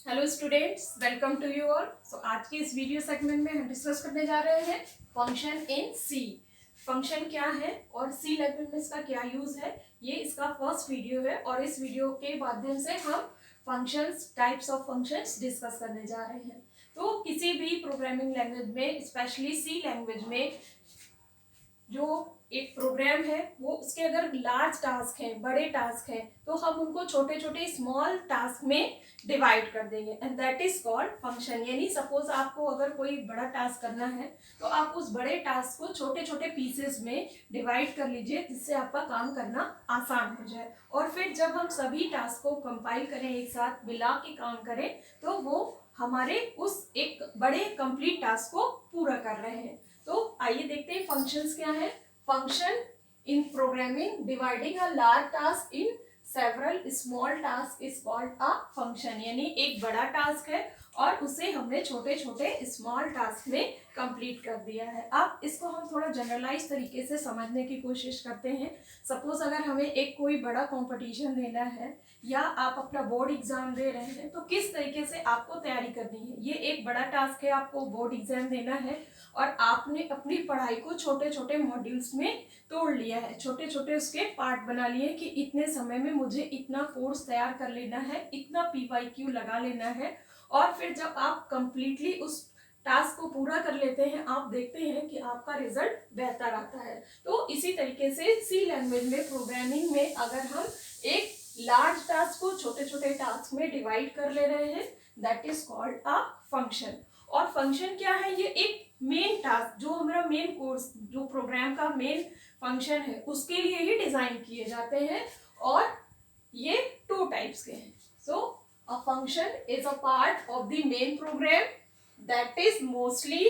Hello students, welcome to you all. So आज के इस वीडियो सेगमेंट में हम डिस्कस करने जा रहे हैं फंक्शन इन सी। फंक्शन क्या है और सी लैंग्वेज में इसका क्या यूज है, ये इसका फर्स्ट वीडियो है और इस वीडियो के माध्यम से हम functions, types of functions discuss करने जा रहे हैं। तो किसी भी प्रोग्रामिंग लैंग्वेज में, स्पेशली सी लैंग्वेज में, जो एक प्रोग्राम है वो उसके अगर लार्ज टास्क है, बड़े टास्क है, तो हम उनको छोटे छोटे स्मॉल टास्क में डिवाइड कर देंगे and that is called function. यानी सपोज आपको अगर कोई बड़ा टास्क करना है तो आप उस बड़े टास्क को छोटे छोटे पीसेस में डिवाइड कर लीजिए, जिससे आपका काम करना आसान हो जाए। और फिर जब हम सभी टास्क को कंपाइल करें, एक साथ मिला के काम करें, तो वो हमारे उस एक बड़े कंप्लीट टास्क को पूरा कर रहे हैं। तो आइए देखते हैं फंक्शंस क्या है। Function in programming dividing a large task in several small task is called a function. यानी एक बड़ा टास्क है और उसे हमने छोटे छोटे स्मॉल टास्क में कंप्लीट कर दिया है। अब इसको हम थोड़ा जनरलाइज तरीके से समझने की कोशिश करते हैं। सपोज अगर हमें एक कोई बड़ा कंपटीशन देना है या आप अपना बोर्ड एग्जाम दे रहे हैं, तो किस तरीके से आपको तैयारी करनी है। ये एक बड़ा टास्क है, आपको बोर्ड एग्जाम देना है और आपने अपनी पढ़ाई को छोटे छोटे मॉड्यूल्स में तोड़ लिया है, छोटे छोटे उसके पार्ट बना लिए कि इतने समय में मुझे इतना कोर्स तैयार कर लेना है, इतना PYQ लगा लेना है। और फिर जब आप कंप्लीटली उस टास्क को पूरा कर लेते हैं, आप देखते हैं कि आपका रिजल्ट बेहतर आता है। तो इसी तरीके से सी लैंग्वेज में, प्रोग्रामिंग में, अगर हम एक लार्ज टास्क को छोटे छोटे टास्क में डिवाइड कर ले रहे हैं, that is called a function. और फंक्शन क्या है, ये एक मेन टास्क, जो हमारा मेन कोर्स, जो प्रोग्राम का मेन फंक्शन है, उसके लिए ही डिजाइन किए जाते हैं। और ये टू टाइप्स के हैं। So a function is a part of the main program that is mostly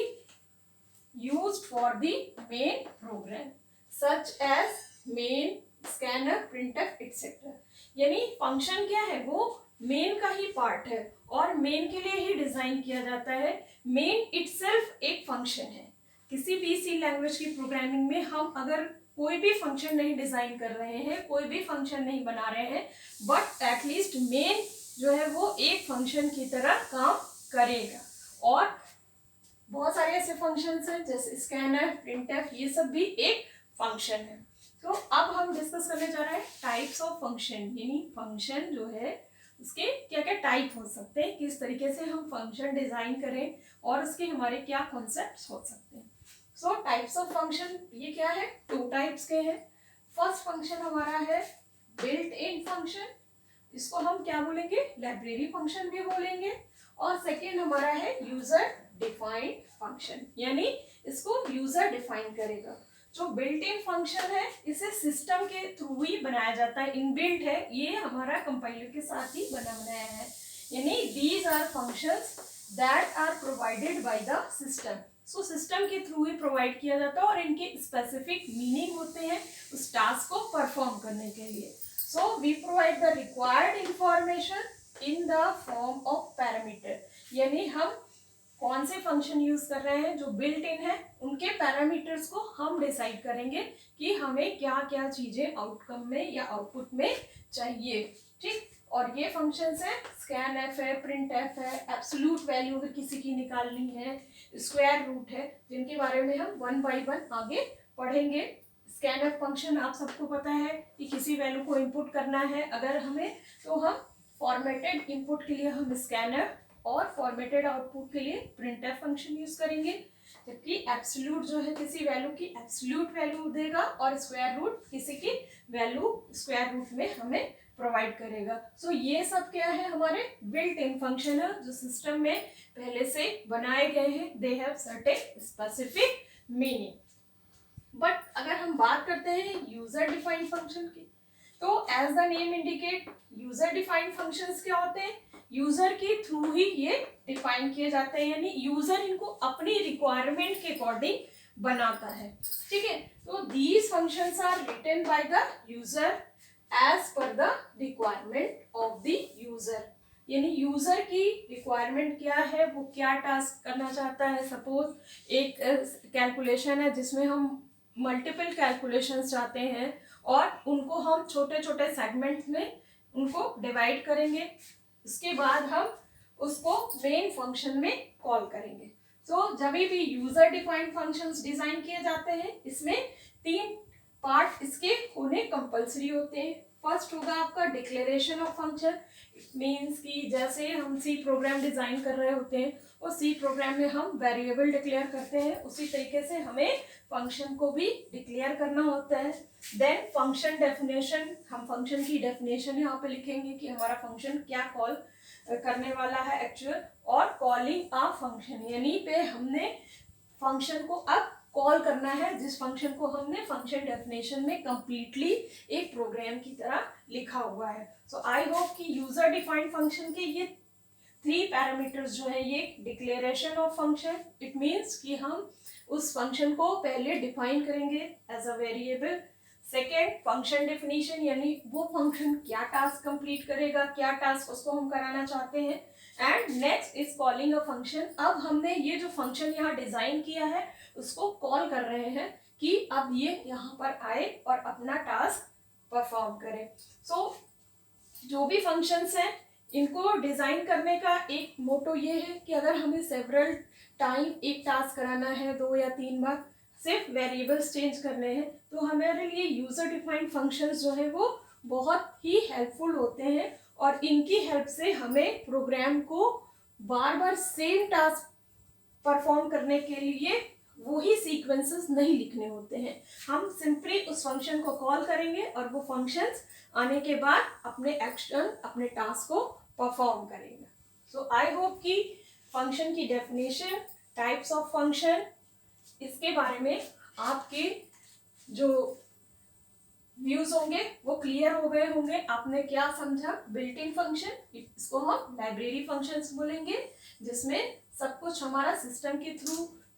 used for the main program such as main, scanner, printf etc. यानी फंक्शन क्या है, वो मेन का ही पार्ट है और मेन के लिए ही डिजाइन किया जाता है। मेन इटसेल्फ एक फंक्शन है। किसी भी सी लैंग्वेज की प्रोग्रामिंग में हम अगर कोई भी फंक्शन नहीं डिजाइन कर रहे हैं, कोई भी फंक्शन नहीं बना रहे हैं, बट एटलीस्ट मेन जो है वो एक फंक्शन की तरह काम करेगा। और बहुत सारे ऐसे फंक्शंस हैं जैसे स्कैनर, प्रिंटफ, ये सब भी एक फंक्शन है। तो अब हम डिस्कस करने जा रहे हैं टाइप्स ऑफ फंक्शन। यानी फंक्शन जो है उसके क्या क्या टाइप हो सकते हैं, किस तरीके से हम फंक्शन डिजाइन करें और उसके हमारे क्या कॉन्सेप्ट्स हो सकते हैं। सो टाइप्स ऑफ फंक्शन ये क्या है, टू टाइप्स के हैं। फर्स्ट फंक्शन हमारा है बिल्ट इन फंक्शन, इसको हम क्या बोलेंगे, लाइब्रेरी फंक्शन भी बोलेंगे। और सेकेंड हमारा है यूजर डिफाइंड फंक्शन, यानी इसको यूजर डिफाइन करेगा। जो बिल्ट इन फंक्शन है इसे सिस्टम के थ्रू ही बनाया जाता है, इनबिल्ट है, ये हमारा कंपाइलर के साथ ही बनाया है। यानी these are functions that are provided by the system. So system के थ्रू ही प्रोवाइड किया जाता है और इनके स्पेसिफिक मीनिंग होते हैं उस टास्क को परफॉर्म करने के लिए। So we provide the required information in the form of parameter। यानी हम कौन से फंक्शन यूज कर रहे हैं जो बिल्ट इन है, उनके पैरामीटर्स को हम डिसाइड करेंगे कि हमें क्या क्या चीजें आउटकम में या आउटपुट में चाहिए। ठीक, और ये फंक्शंस हैं स्कैन एफ है, प्रिंट एफ है, एब्सोल्यूट वैल्यू अगर किसी की निकालनी है, स्क्वायर रूट है, जिनके बारे में हम वन बाय वन आगे पढ़ेंगे। स्कैनर फंक्शन आप सबको पता है कि किसी वैल्यू को इनपुट करना है अगर हमें, तो हम फॉर्मेटेड इनपुट के लिए हम स्कैनर और फॉर्मेटेड आउटपुट के लिए प्रिंटफ फंक्शन यूज करेंगे। जबकि एब्सोल्यूट जो है किसी वैल्यू की एब्सोल्यूट वैल्यू देगा और स्क्वायर रूट किसी की वैल्यू स्क्वायर रूट में हमें प्रोवाइड करेगा। सो ये सब क्या है, हमारे बिल्ट इन फंक्शन है जो सिस्टम में पहले से बनाए गए हैं। They have certain specific meaning. But अगर हम बात करते हैं यूजर डिफाइंड फंक्शन की, तो as the name indicate user defined functions क्या होते हैं, यूजर के थ्रू ही ये डिफाइन किए जाते हैं। यानी यूजर इनको अपनी रिक्वायरमेंट के अकॉर्डिंग बनाता है। ठीक है, तो these functions are written by the user as per the requirement of the user. यानी यूजर की रिक्वायरमेंट क्या है, वो क्या टास्क करना चाहता है। सपोज एक कैलकुलेशन है जिसमें हम मल्टीपल कैलकुलेशंस चाहते हैं और उनको हम छोटे छोटे सेगमेंट्स में उनको डिवाइड करेंगे। उसके बाद हम उसको मेन फंक्शन में कॉल करेंगे। सो जब भी यूजर डिफाइंड फंक्शंस डिजाइन किए जाते हैं, इसमें 3 पार्ट इसके होने कंपलसरी होते हैं। फर्स्ट होगा आपका declaration of function. It means कि जैसे हम सी प्रोग्राम डिजाइन कर रहे होते हैं और सी प्रोग्राम में हम वेरिएबल डिक्लेयर करते हैं, उसी तरीके से हमें फंक्शन को भी डिक्लेयर करना होता है। देन फंक्शन डेफिनेशन, हम फंक्शन की डेफिनेशन यहाँ पे लिखेंगे कि हमारा फंक्शन क्या कॉल करने वाला है एक्चुअल। और कॉलिंग अ फंक्शन, यानी पे हमने फंक्शन को अब कॉल करना है जिस फंक्शन को हमने फंक्शन डेफिनेशन में कंप्लीटली एक प्रोग्राम की तरह लिखा हुआ है। सो आई होप कि यूजर डिफाइंड फंक्शन के ये 3 पैरामीटर्स जो है, ये declaration of function, it means कि हम उस फंक्शन को पहले डिफाइन करेंगे as a variable. Second function definition, यानी वो फंक्शन क्या टास्क कंप्लीट करेगा, क्या टास्क उसको हम कराना चाहते हैं। And next is calling a function. अब हमने ये जो फंक्शन यहाँ डिजाइन किया है उसको कॉल कर रहे हैं कि अब ये यहाँ पर आए और अपना टास्क परफॉर्म करे। सो जो भी फंक्शंस हैं इनको डिजाइन करने का एक मोटो ये है कि अगर हमें सेवरल टाइम एक टास्क कराना है, 2 या 3 बार, सिर्फ वेरिएबल्स चेंज करने हैं, तो हमारे लिए यूजर डिफाइंड फंक्शंस जो है वो बहुत ही हेल्पफुल होते हैं। और इनकी हेल्प से हमें प्रोग्राम को बार बार सेम टास्क परफॉर्म करने के लिए वही सीक्वेंसेस नहीं लिखने होते हैं। हम सिंपली उस फंक्शन को कॉल करेंगे और वो फंक्शंस आने के बाद अपने एक्शन, अपने टास्क को परफॉर्म करेंगे। सो आई होप कि फंक्शन की डेफिनेशन, टाइप्स ऑफ फंक्शन, इसके बारे में आपके जो व्यूज होंगे वो क्लियर हो गए होंगे। आपने क्या समझा बिल्ट इन फंक्शन, इसको हम लाइब्रेरी फंक्शंस बोलेंगे, जिसमें सब कुछ हमारा सिस्टम के थ्रू